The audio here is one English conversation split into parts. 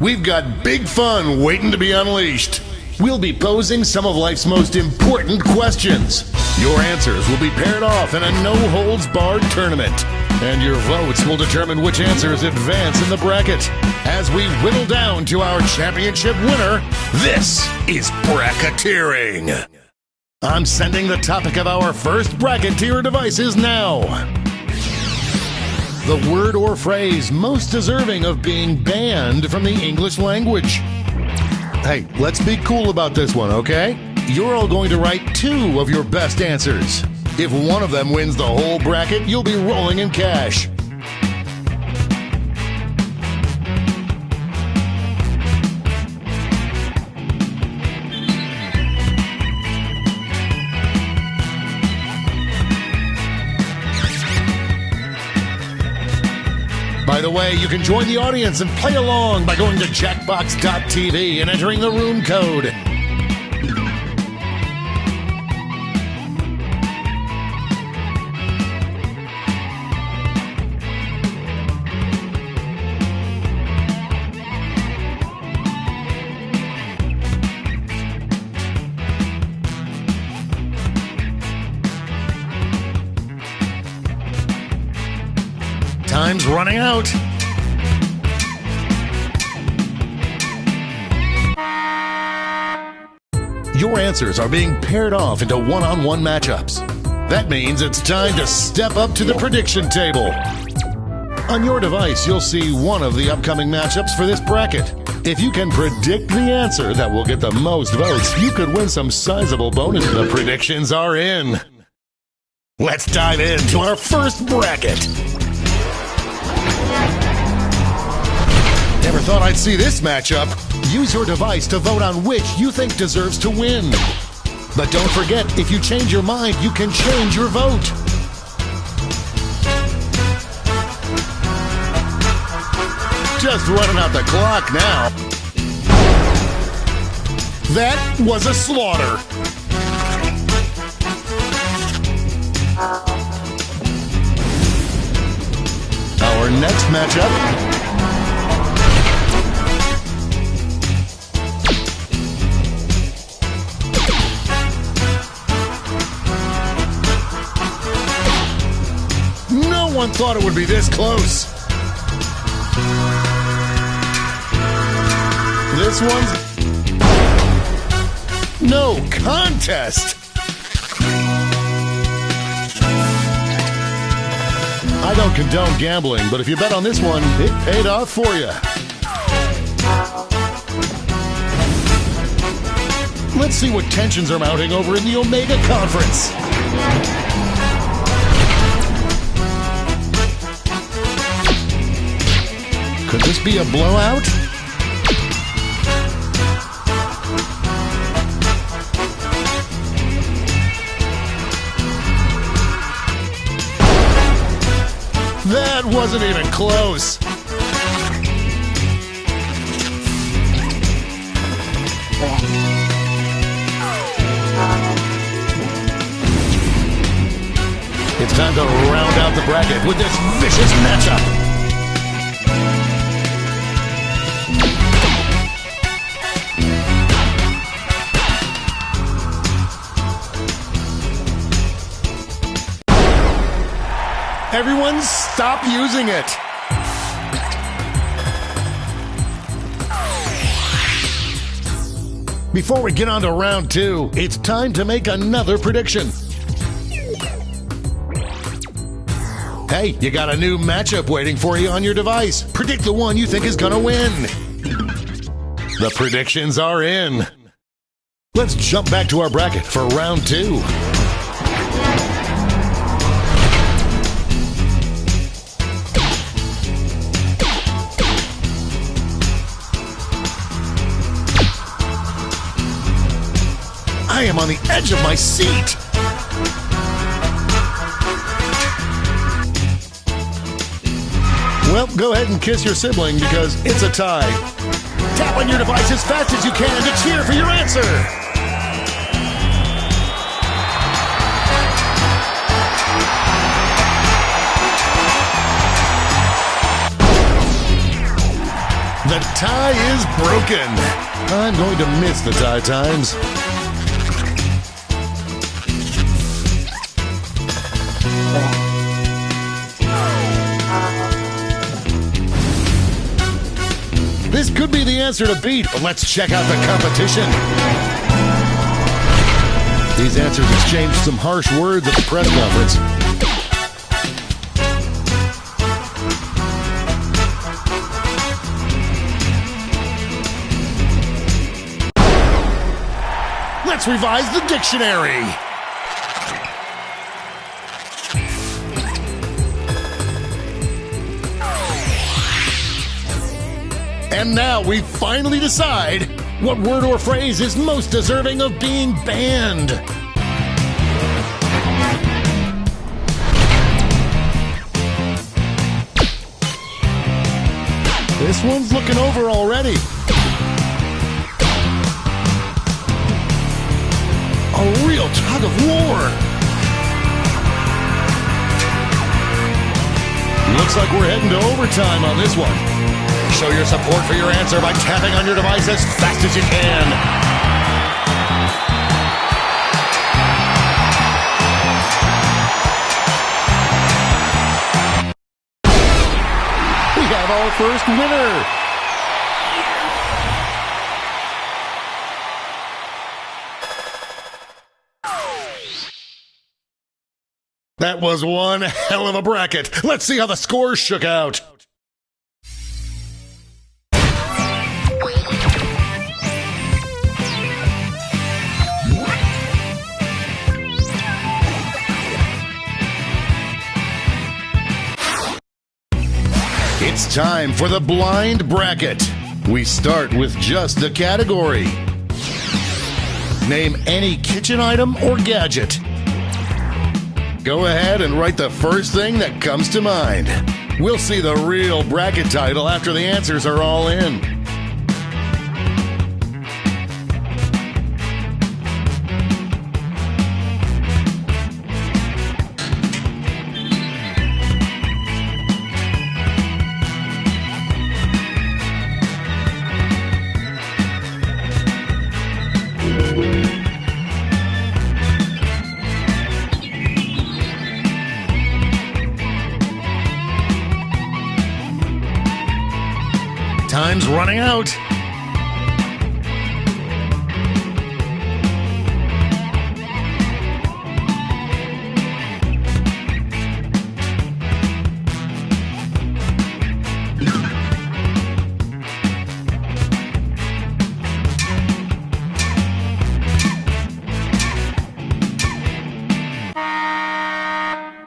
we've got big fun waiting to be unleashed. We'll be posing some of life's most important questions. Your answers will be paired off in a no-holds-barred tournament. And your votes will determine which answers advance in the bracket. As we whittle down to our championship winner, this is bracketeering. I'm sending the topic of our first bracketeer devices now. The word or phrase most deserving of being banned from the English language. Hey, let's be cool about this one, okay? You're all going to write 2 of your best answers. If one of them wins the whole bracket, you'll be rolling in cash. By the way, you can join the audience and play along by going to Jackbox.tv and entering the room code. Time's running out. Your answers are being paired off into one-on-one matchups. That means it's time to step up to the prediction table. On your device, you'll see one of the upcoming matchups for this bracket. If you can predict the answer that will get the most votes, you could win some sizable bonuses. The predictions are in. Let's dive into our first bracket. Never thought I'd see this matchup. Use your device to vote on which you think deserves to win. But don't forget, if you change your mind, you can change your vote. Just running out the clock now. That was a slaughter. Our next matchup. No one thought it would be this close. This one's no contest. I don't condone gambling, but if you bet on this one, it paid off for you. Let's see what tensions are mounting over in the Omega Conference. Could this be a blowout? That wasn't even close. It's time to round out the bracket with this vicious matchup. Everyone stop using it. Before we get on to round 2, it's time to make another prediction. Hey, you got a new matchup waiting for you on your device. Predict the one you think is gonna win. The predictions are in. Let's jump back to our bracket for round 2. I am on the edge of my seat. Well, go ahead and kiss your sibling because it's a tie. Tap on your device as fast as you can to cheer for your answer. The tie is broken. I'm going to miss the tie times. This could be the answer to beat, but let's check out the competition. These answers exchanged some harsh words at the press conference. Let's revise the dictionary. And now we finally decide what word or phrase is most deserving of being banned. This one's looking over already. A real tug of war. Looks like we're heading to overtime on this one. Show your support for your answer by tapping on your device as fast as you can. We have our first winner. That was one hell of a bracket. Let's see how the scores shook out. It's time for the blind bracket. We start with just a category. Name any kitchen item or gadget. Go ahead and write the first thing that comes to mind. We'll see the real bracket title after the answers are all in. Time's running out.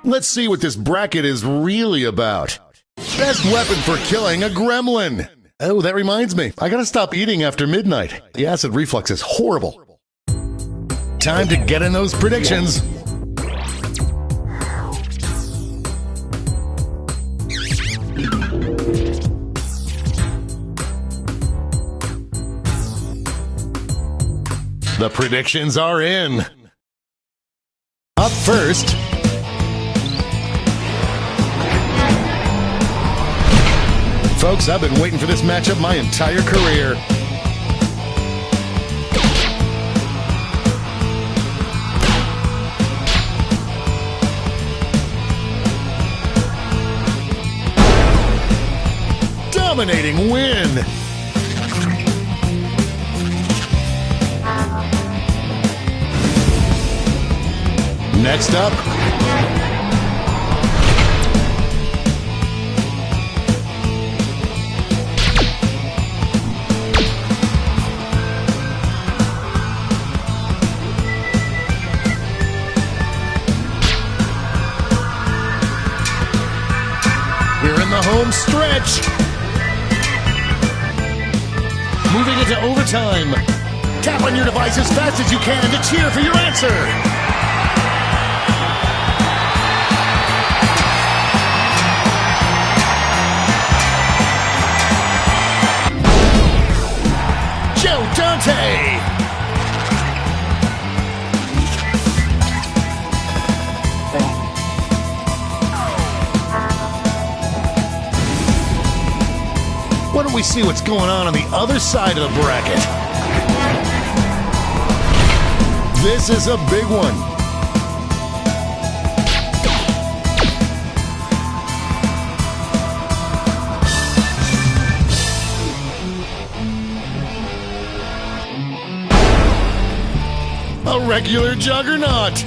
Let's see what this bracket is really about. Best weapon for killing a gremlin. Oh, that reminds me. I gotta stop eating after midnight. The acid reflux is horrible. Time to get in those predictions. The predictions are in. Up first, folks, I've been waiting for this matchup my entire career. Dominating win. Next up, we're in the home stretch. Moving into overtime. Tap on your device as fast as you can to cheer for your answer. Joe Dante. What do we see what's going on the other side of the bracket. This is a big one. A regular juggernaut.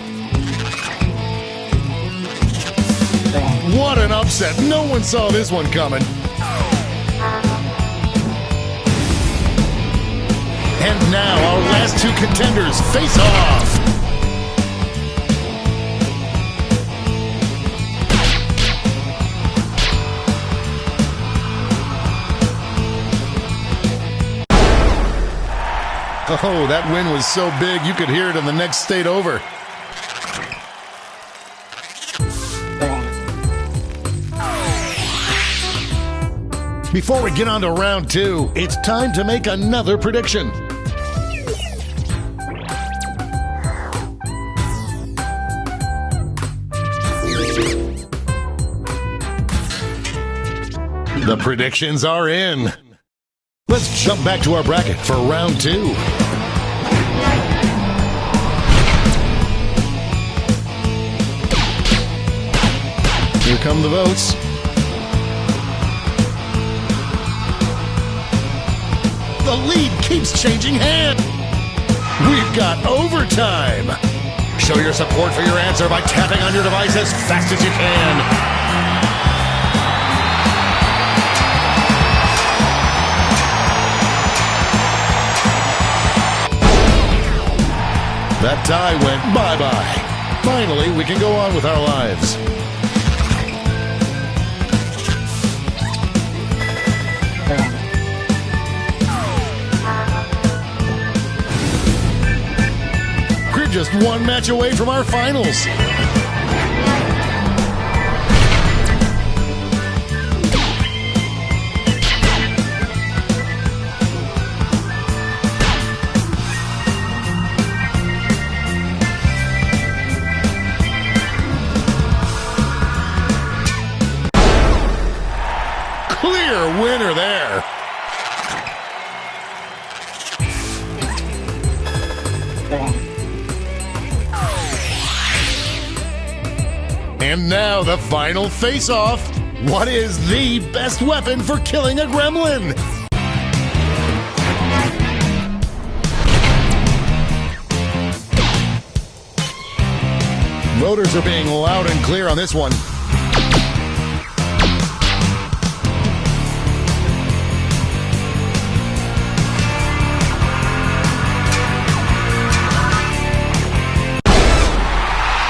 What an upset. No one saw this one coming. And now our last two contenders face off. Oh, that win was so big you could hear it in the next state over. Before we get on to round two, it's time to make another prediction. The predictions are in. Let's jump back to our bracket for round two. Here come the votes. The lead keeps changing hands. We've got overtime. Show your support for your answer by tapping on your device as fast as you can. That tie went bye-bye. Finally, we can go on with our lives. We're just one match away from our finals. Clear winner there. And now the final face-off. What is the best weapon for killing a gremlin? Voters are being loud and clear on this one.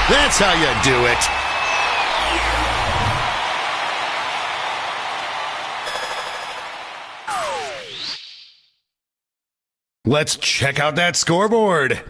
That's how you do it. Let's check out that scoreboard.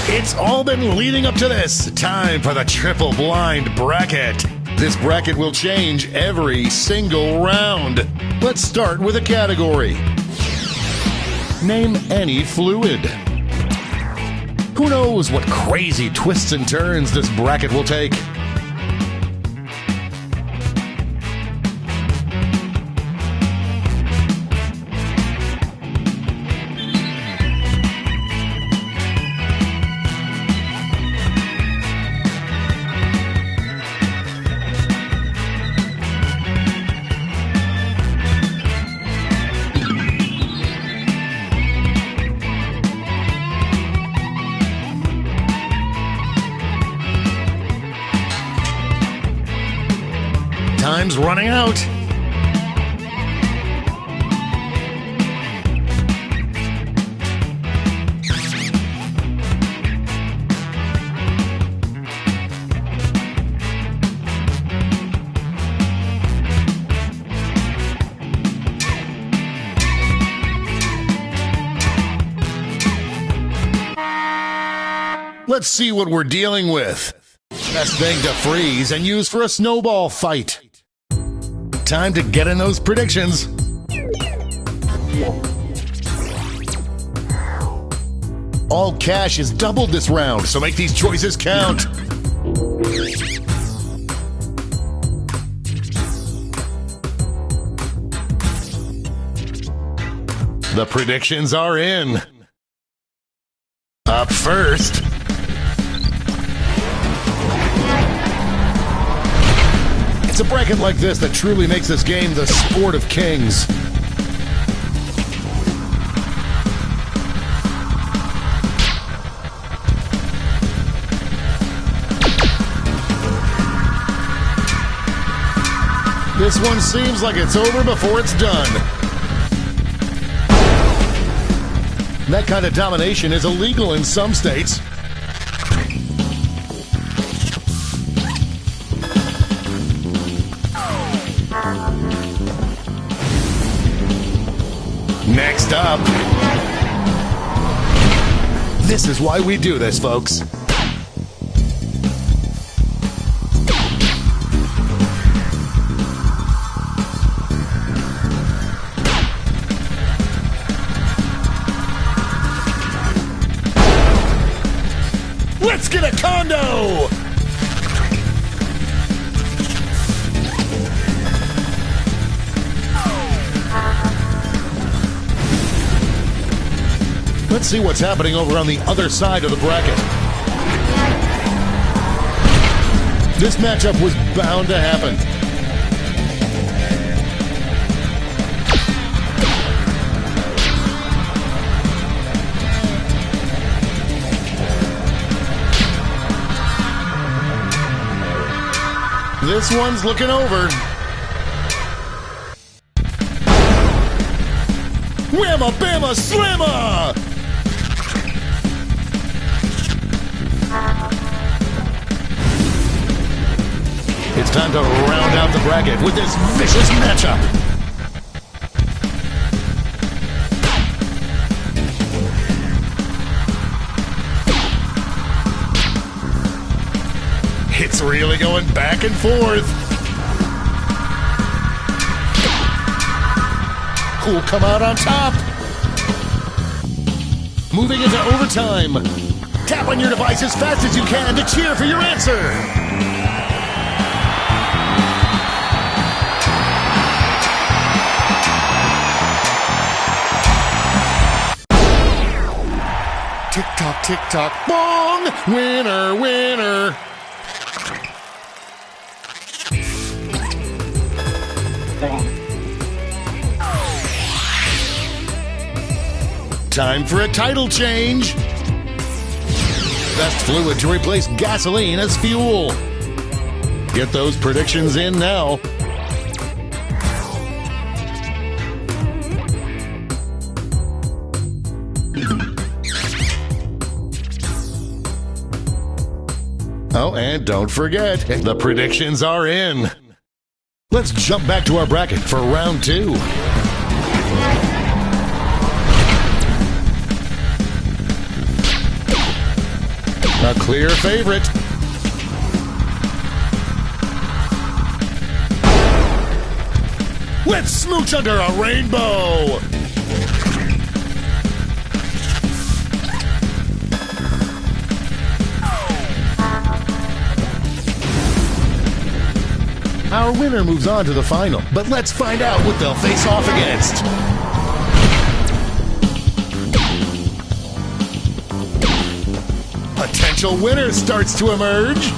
It's all been leading up to this. Time for the triple blind bracket. This bracket will change every single round. Let's start with a category. Name any fluid. Who knows what crazy twists and turns this bracket will take? Time's running out. Let's see what we're dealing with. Best thing to freeze and use for a snowball fight. Time to get in those predictions. All cash is doubled this round, so make these choices count. The predictions are in. Up first. It's a bracket like this that truly makes this game the sport of kings. This one seems like it's over before it's done. That kind of domination is illegal in some states. Next up. This is why we do this, folks. Let's get a condo! Let's see what's happening over on the other side of the bracket. This matchup was bound to happen. This one's looking over. Whamma bamma slamma! It's time to round out the bracket with this vicious matchup. It's really going back and forth. Who'll come out on top? Moving into overtime. Tap on your device as fast as you can to cheer for your answer. Tick-tock, tick-tock, bong! Winner, winner! Time for a title change. Best fluid to replace gasoline as fuel. Get those predictions in now. Oh, and don't forget, the predictions are in. Let's jump back to our bracket for round two. A clear favorite. Let's smooch under a rainbow. Our winner moves on to the final, but let's find out what they'll face off against. Potential winner starts to emerge.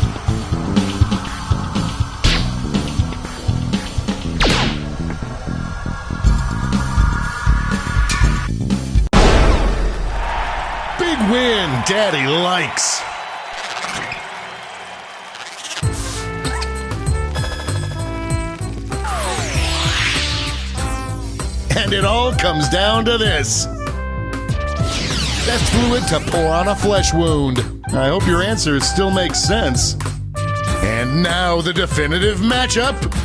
Big win, Daddy likes. And it all comes down to this. Best fluid to pour on a flesh wound. I hope your answers still make sense. And now the definitive matchup.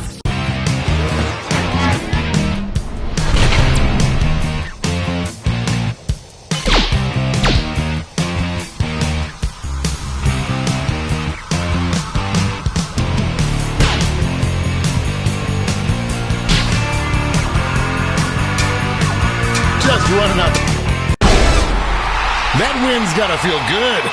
running out. That wind's gotta feel good.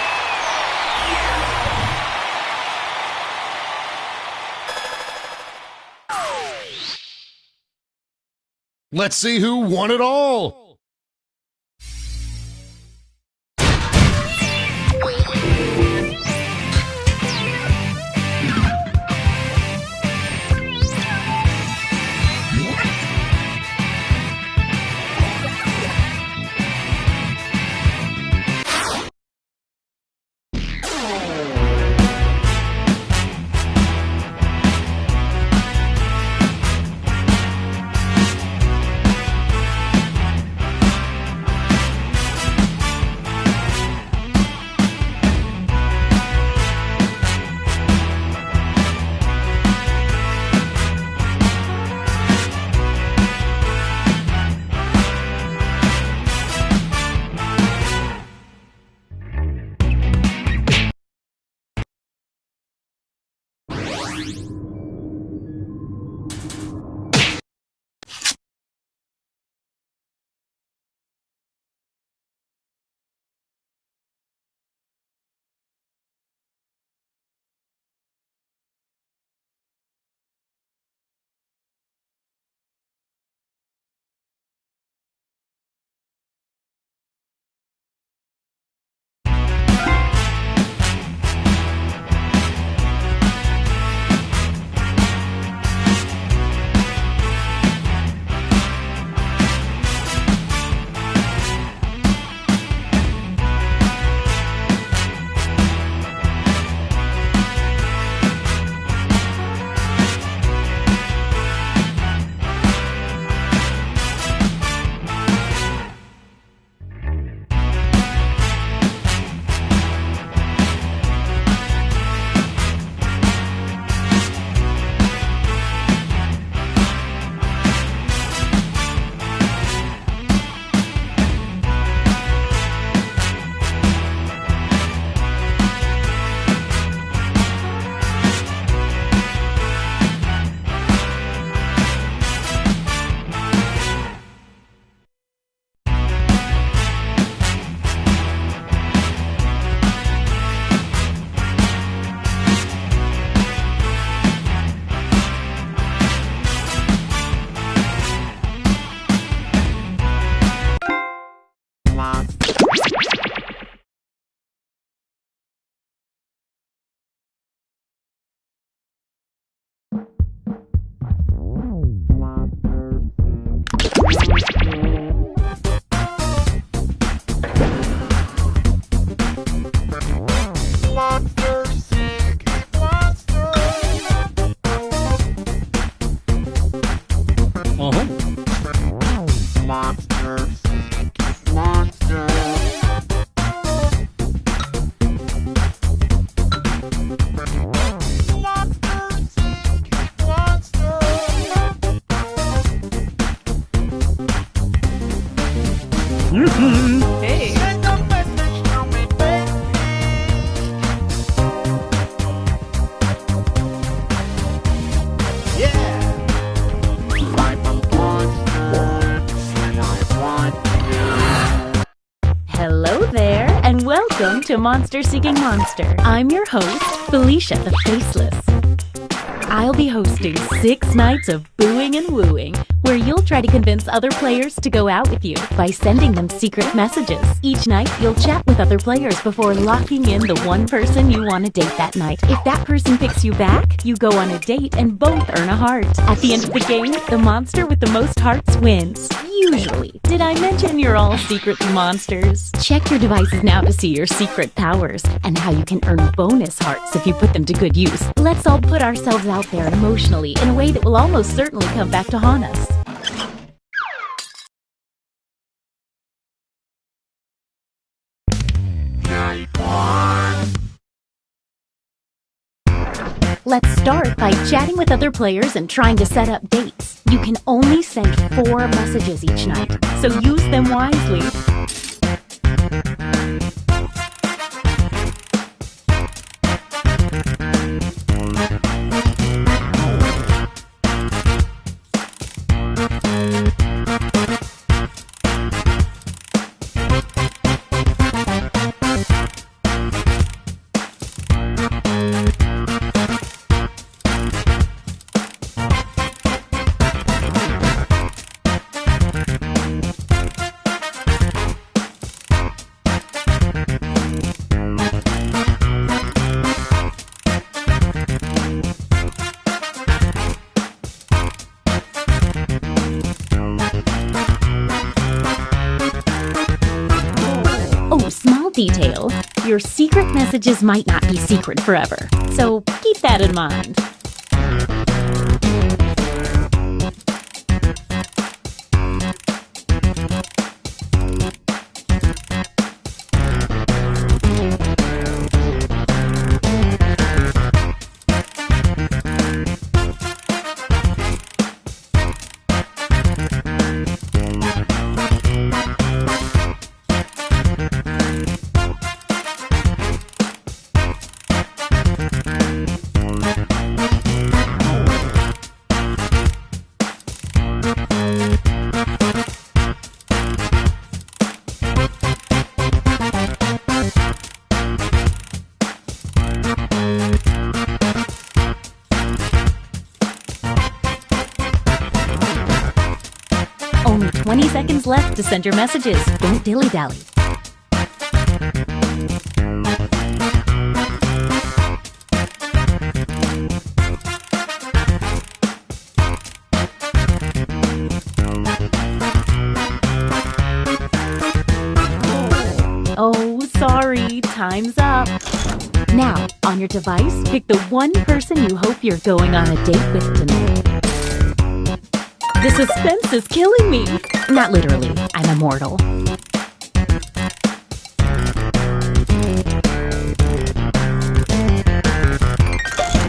Let's see who won it all. Hey. Hello there, and welcome to Monster Seeking Monster. I'm your host, Felicia the Faceless. I'll be hosting 6 nights of booing and wooing, where you'll try to convince other players to go out with you by sending them secret messages. Each night, you'll chat with other players before locking in the one person you want to date that night. If that person picks you back, you go on a date and both earn a heart. At the end of the game, the monster with the most hearts wins. Usually. Did I mention you're all secretly monsters? Check your devices now to see your secret powers and how you can earn bonus hearts if you put them to good use. Let's all put ourselves out there emotionally in a way that will almost certainly come back to haunt us. Let's start by chatting with other players and trying to set up dates. You can only send 4 messages each night, so use them wisely. detail. Your secret messages might not be secret forever, so keep that in mind. Only 20 seconds left to send your messages. Don't dilly-dally. Oh, sorry. Time's up. Now, on your device, pick the one person you hope you're going on a date with tonight. The suspense is killing me. Not literally, I'm immortal.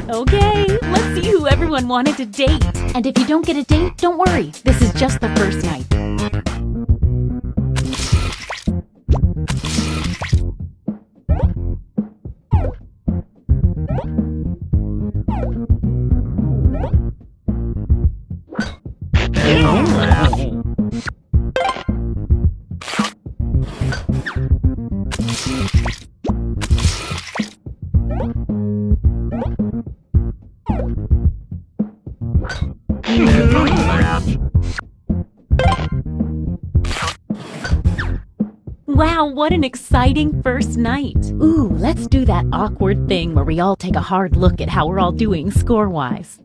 Okay, let's see who everyone wanted to date. And if you don't get a date, don't worry. This is just the first night. Wow, what an exciting first night. Ooh, let's do that awkward thing where we all take a hard look at how we're all doing score-wise.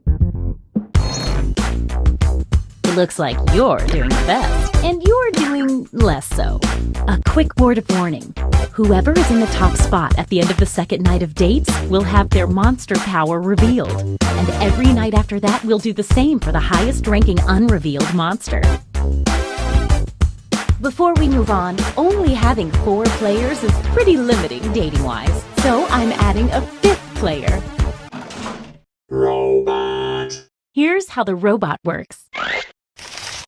It looks like you're doing the best, and you're doing less so. A quick word of warning. Whoever is in the top spot at the end of the second night of dates will have their monster power revealed. And every night after that, we'll do the same for the highest-ranking unrevealed monster. Before we move on, only having 4 players is pretty limiting dating-wise, so I'm adding a 5th player. Robot. Here's how the robot works.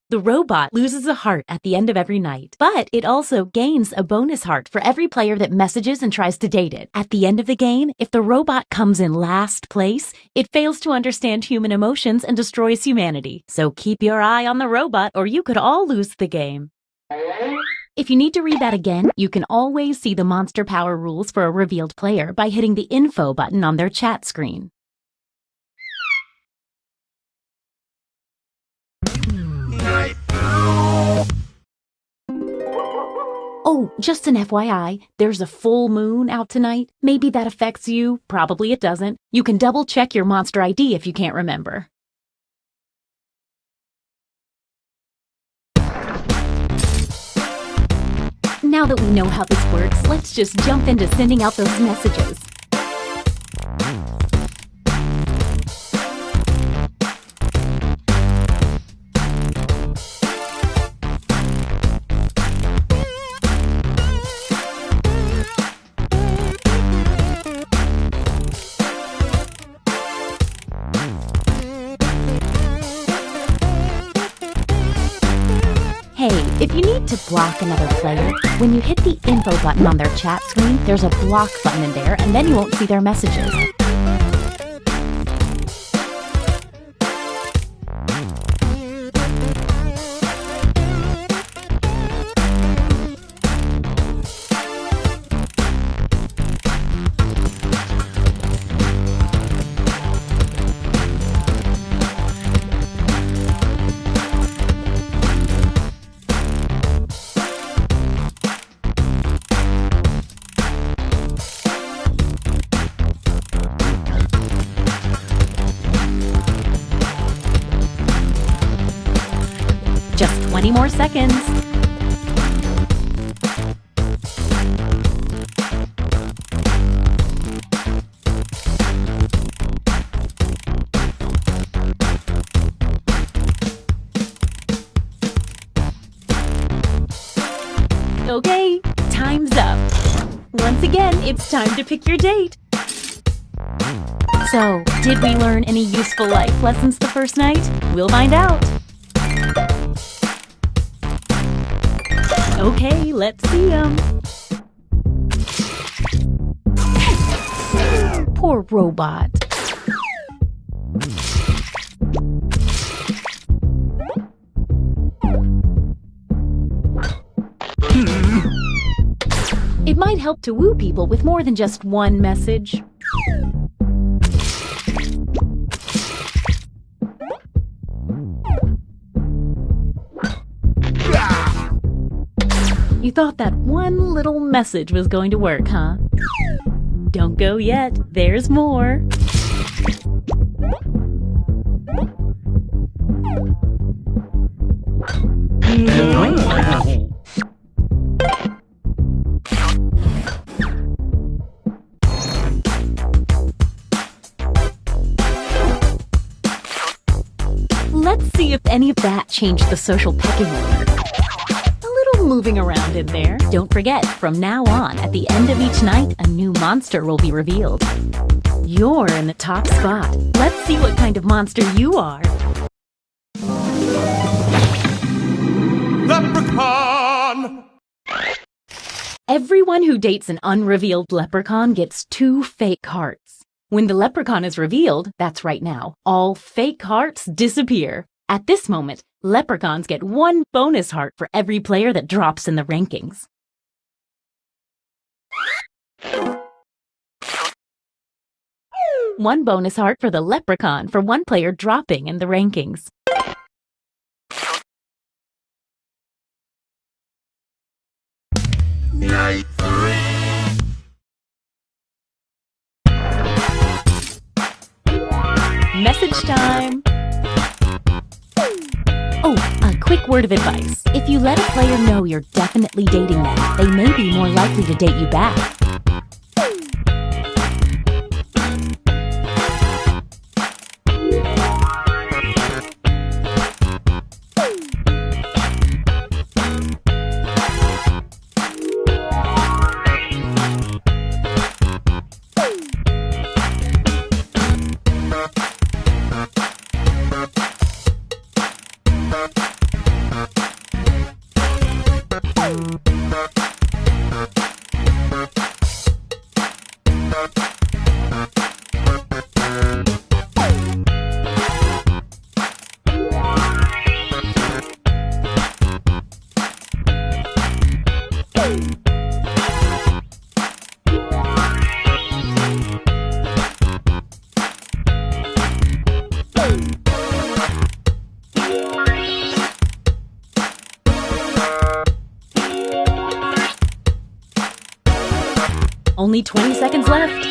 The robot loses a heart at the end of every night, but it also gains a bonus heart for every player that messages and tries to date it. At the end of the game, if the robot comes in last place, it fails to understand human emotions and destroys humanity. So keep your eye on the robot or you could all lose the game. If you need to read that again, you can always see the monster power rules for a revealed player by hitting the info button on their chat screen. Oh, just an FYI, there's a full moon out tonight. Maybe that affects you, probably it doesn't. You can double check your monster ID if you can't remember. Now that we know how this works, let's just jump into sending out those messages. Hey, if you need to block another player, when you hit the info button on their chat screen, there's a block button in there, and then you won't see their messages. Just 20 more seconds. it's time to pick your date. So, did we learn any useful life lessons the first night? We'll find out. Okay, let's see 'em. Poor robot. It might help to woo people with more than just one message. You thought that one little message was going to work, huh? Don't go yet. There's more. Let's see if any of that changed the social pecking order. Moving around in there. Don't forget, from now on, at the end of each night, a new monster will be revealed. You're in the top spot. Let's see what kind of monster you are. Leprechaun! Everyone who dates an unrevealed leprechaun gets 2 fake hearts. When the leprechaun is revealed, that's right now, all fake hearts disappear. At this moment, leprechauns get 1 bonus heart for every player that drops in the rankings. One bonus heart for the leprechaun for 1 player dropping in the rankings. Night 3. Message time! Oh, a quick word of advice. If you let a player know you're definitely dating them, they may be more likely to date you back. Only 20 seconds left.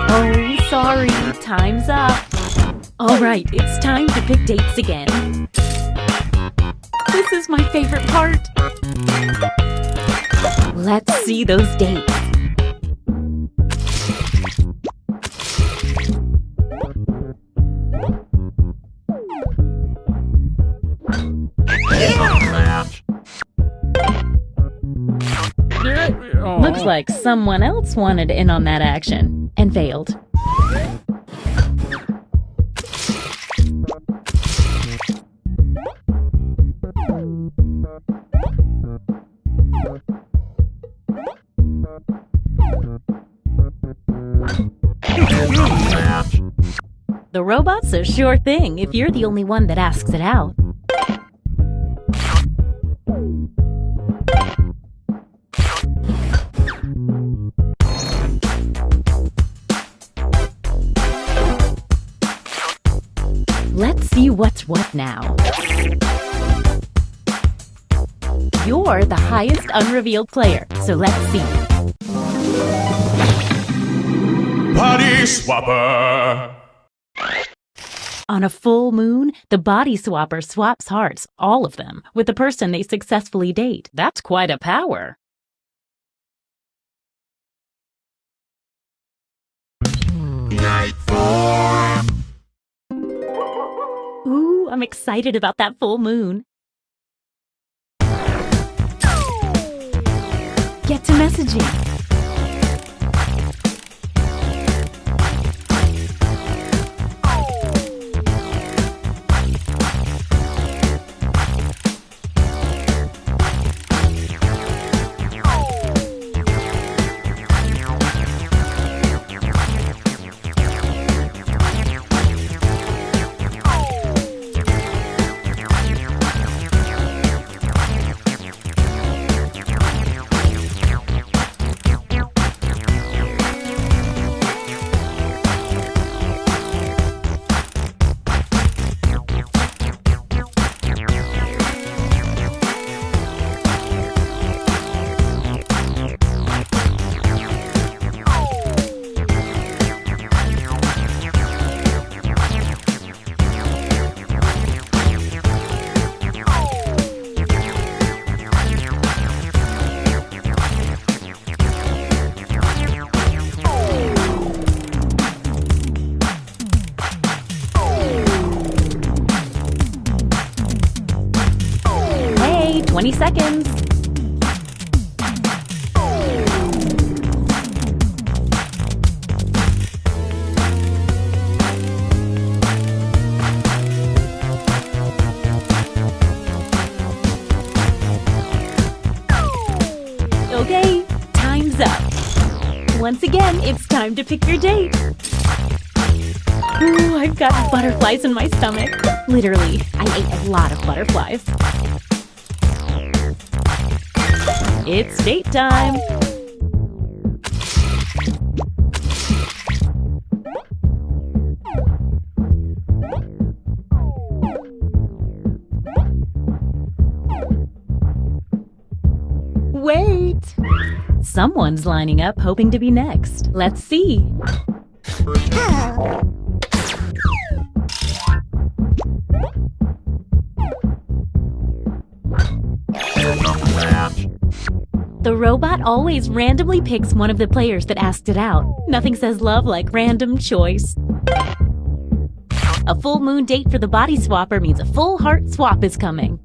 Oh, sorry, time's up. All right, it's time to pick dates again. This is my favorite part. Let's see those dates. Looks like someone else wanted in on that action and failed. The robot's a sure thing if you're the only one that asks it out. Let's see what's what now. You're the highest unrevealed player, so let's see. Body Swapper! On a full moon, the body swapper swaps hearts, all of them, with the person they successfully date. That's quite a power. I'm excited about that full moon. Get to messaging. Hey, 20 seconds. Okay, time's up. Once again, it's time to pick your date. Ooh, I've got butterflies in my stomach. Literally, I ate a lot of butterflies. It's date time. Wait! Someone's lining up hoping to be next. Let's see. The robot always randomly picks one of the players that asked it out. Nothing says love like random choice. A full moon date for the body swapper means a full heart swap is coming.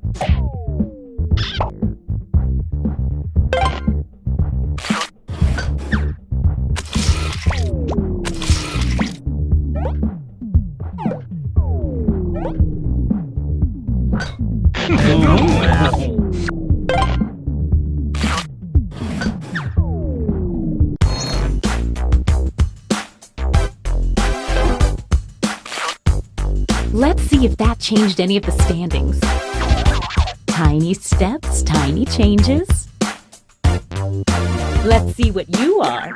Let's see if that changed any of the standings. Tiny steps, tiny changes. Let's see what you are.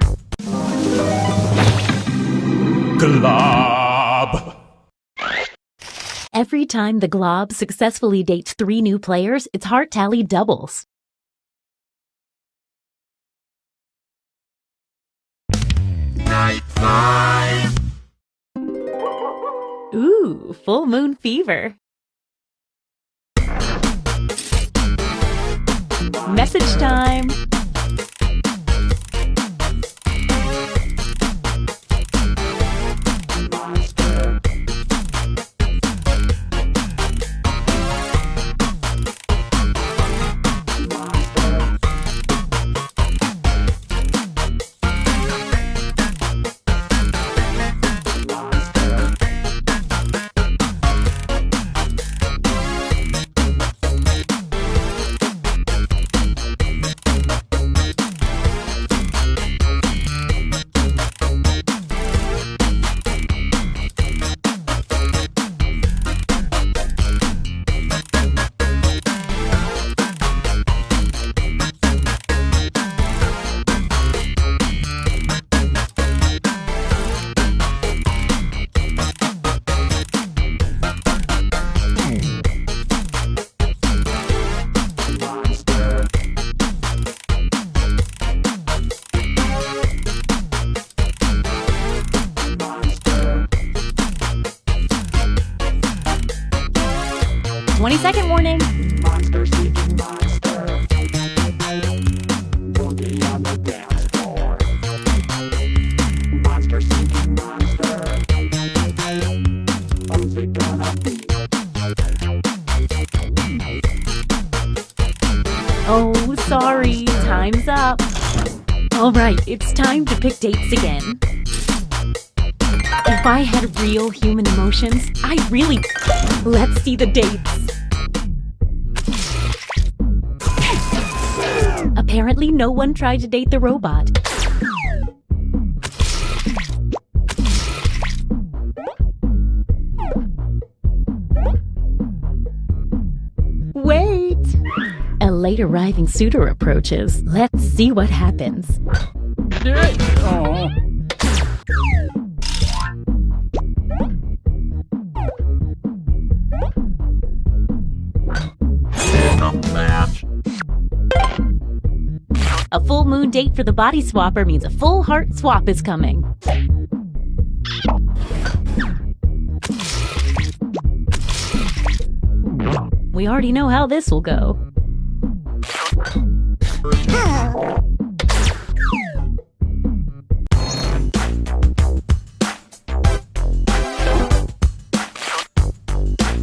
Glob. Every time the Glob successfully dates 3 new players, its heart tally doubles. Night 5. Ooh, full moon fever. Message time. Second warning. Monster seeking monster. Will be on the dance floor. Monster seeking monster. Who's it gonna be? Right, it's time to pick dates again. If I had real human emotions, Let's see the dates. Apparently, no one tried to date the robot. Wait! A late arriving suitor approaches. Let's see what happens. A full moon date for the body swapper means a full heart swap is coming. We already know how this will go.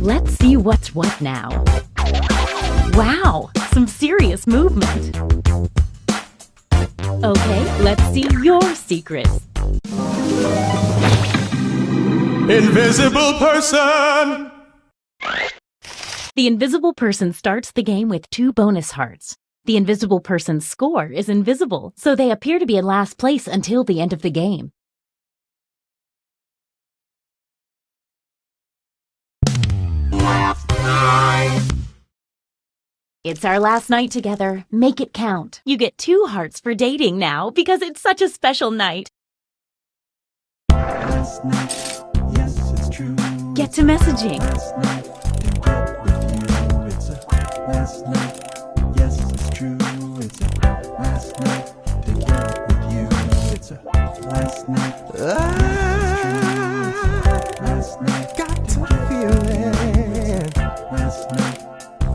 Let's see what's what now. Wow, some serious movement. Okay, let's see your secrets. Invisible person! The invisible person starts the game with 2 bonus hearts. The invisible person's score is invisible, so they appear to be in last place until the end of the game. It's our last night together. Make it count. You get 2 hearts for dating now because it's such a special night. Last night, yes, it's true. Get to messaging. Last night, to get with you. It's a last night, yes, it's true. It's a last night, to get with you. It's a last night, last night, Got to feel it last night,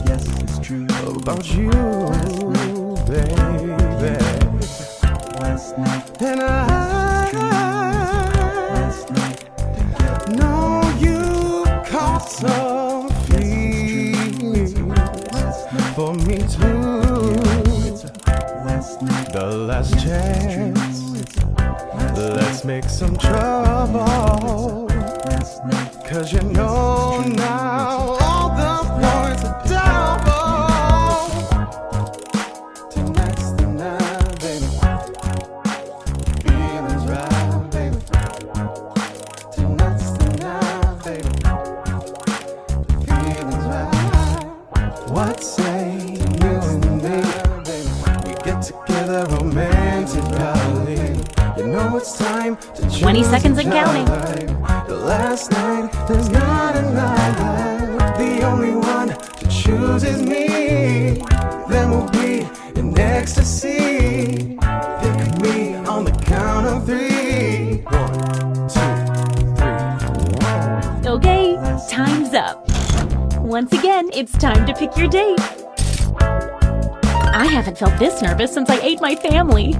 yes, it's true. about you, baby. Last night, And last night, to get know you caught some feelings for me too. it's a last night, The last chance, let's make some trouble. last night. 'Cause you know now all the points are double. Tonight's the night, baby. Feelings right, baby. Tonight's the night, baby. Feelings right. What say you and me? We get together romantically. You know it's time to 20 seconds and counting. The last night, there's not another. The only one to choose is me. Then we'll be in ecstasy. Pick me on the count of 3. 1, 2, 3. Okay, time's up. Once again, it's time to pick your date. I haven't felt this nervous since I ate my family.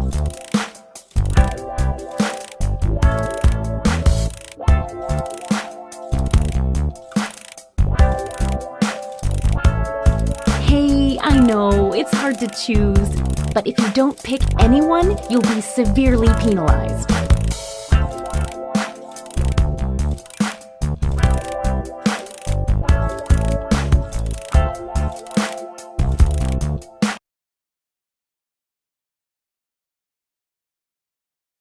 Hey, I know, it's hard to choose, but if you don't pick anyone, you'll be severely penalized.